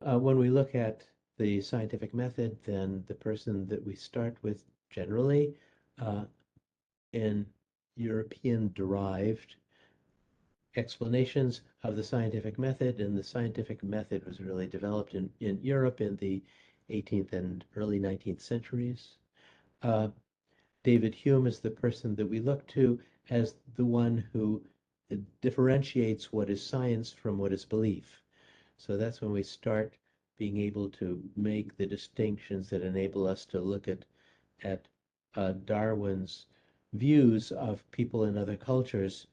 When we look at the scientific method, then the person that we start with generally uh, in European derived explanations of the scientific method, and the scientific method was really developed in Europe in the 18th and early 19th centuries. Uh, David Hume is the person that we look to as the one who differentiates what is science from what is belief. So that's when we start being able to make the distinctions that enable us to look at Darwin's views of people in other cultures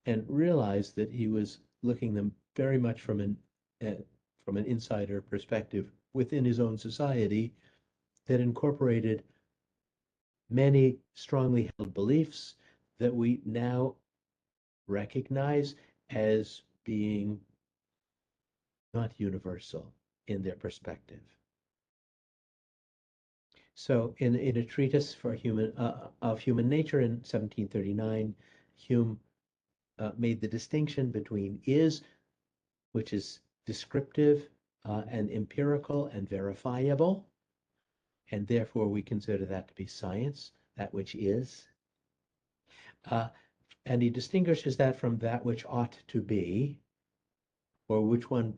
and realize that he was looking them very much from an insider perspective within his own society that incorporated many strongly held beliefs that we now recognize as being not universal in their perspective. So, in a treatise for of human nature in 1739, Hume made the distinction between is, which is descriptive and empirical and verifiable, and therefore we consider that to be science, that which is. Uh, and he distinguishes that from that which ought to be, or which one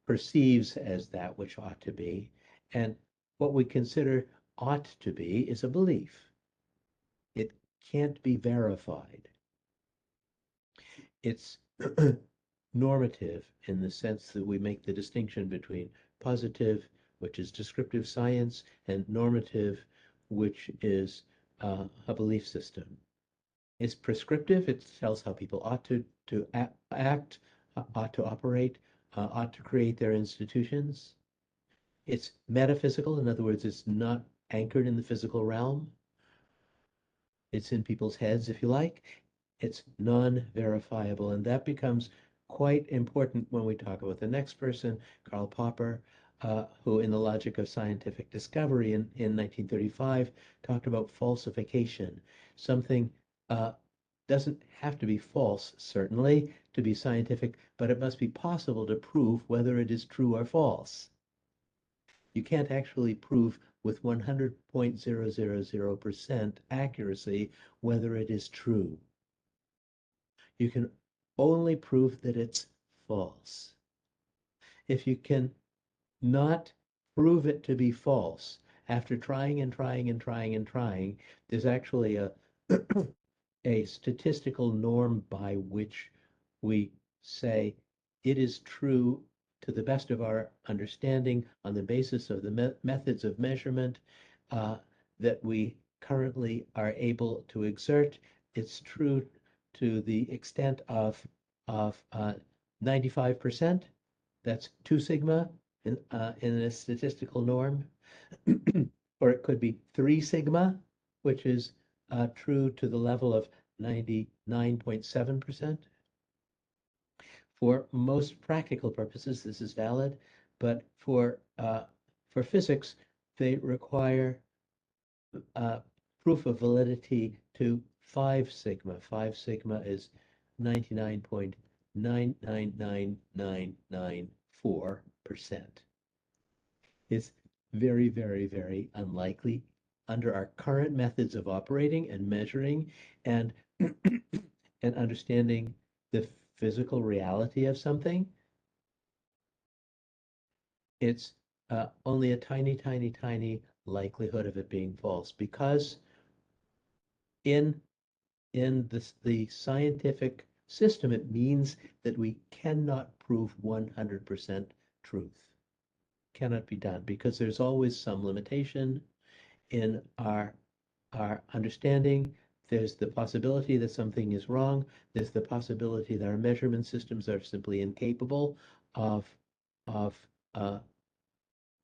perceives as that which ought to be. And what we consider ought to be is a belief. It can't be verified. It's normative in the sense that we make the distinction between positive, which is descriptive science, and normative, which is a belief system. It's prescriptive. It tells how people ought to act, ought to operate, ought to create their institutions. It's metaphysical. In other words, it's not anchored in the physical realm. It's in people's heads, if you like. It's non-verifiable, and that becomes quite important when we talk about the next person, Karl Popper, who in the Logic of Scientific Discovery in 1935 talked about falsification. Something doesn't have to be false, certainly, to be scientific, but it must be possible to prove whether it is true or false. You can't actually prove with 100.000% accuracy whether it is true. You can only prove that it's false. If you can not prove it to be false after trying and trying and trying and trying, there's actually a statistical norm by which we say it is true to the best of our understanding on the basis of the methods of measurement that we currently are able to exert. It's true to the extent of 95%. That's 2 sigma in a statistical norm. Or it could be 3 sigma, which is true to the level of 99.7%. For most practical purposes, this is valid, but for physics, they require uh, proof of validity to 5 sigma. 5 sigma is 99.999994%. It's very, very, very unlikely under our current methods of operating and measuring and and understanding the physical reality of something. It's only a tiny, tiny, tiny likelihood of it being false because in the scientific system, it means that we cannot prove 100% truth. Cannot be done because there's always some limitation in our understanding. There's the possibility that something is wrong. There's the possibility that our measurement systems are simply incapable of of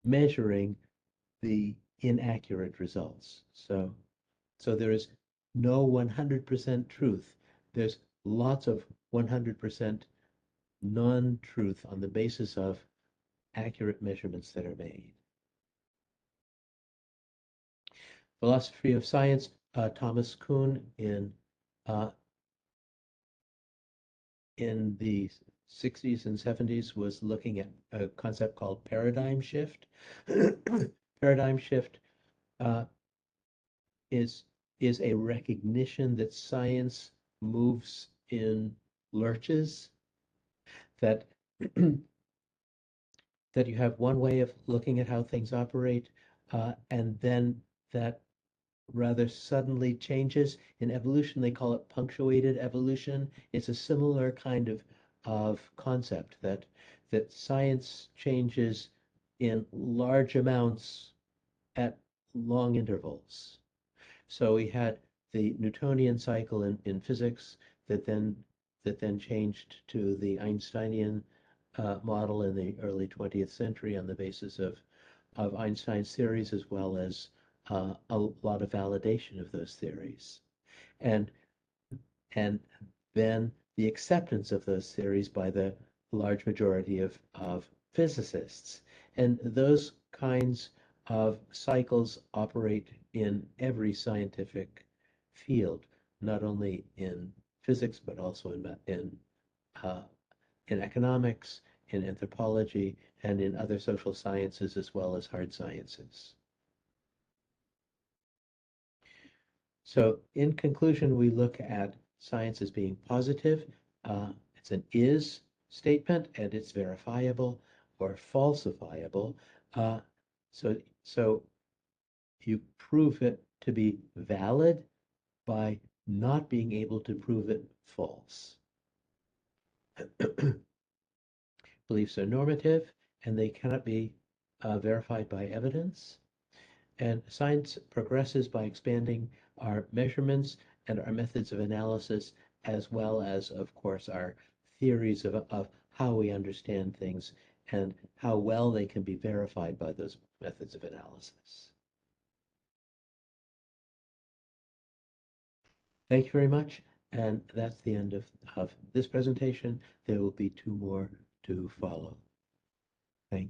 measuring the inaccurate results. So there is no 100% truth. There's lots of 100% non-truth on the basis of accurate measurements that are made. Philosophy of Science, Thomas Kuhn uh, in the 60s and 70s was looking at a concept called paradigm shift. Paradigm shift uh, is is a recognition that science moves in lurches, that that you have one way of looking at how things operate, and then that rather suddenly changes. In evolution, they call it punctuated evolution. It's a similar kind of concept that science changes in large amounts at long intervals. So we had the Newtonian cycle in physics that then changed to the Einsteinian model in the early 20th century on the basis of Einstein's theories, as well as a lot of validation of those theories. And and then the acceptance of those theories by the large majority of physicists. And those kinds of cycles operate in every scientific field, not only in physics, but also uh, in economics, in anthropology, and in other social sciences as well as hard sciences. So in conclusion, we look at science as being positive. It's an is statement and it's verifiable or falsifiable. Uh, so you prove it to be valid by not being able to prove it false. Beliefs are normative and they cannot be verified by evidence. And science progresses by expanding our measurements and our methods of analysis, as well as, of course, our theories of how we understand things and how well they can be verified by those methods of analysis. Thank you very much. And that's the end of this presentation. There will be two more to follow. Thank you.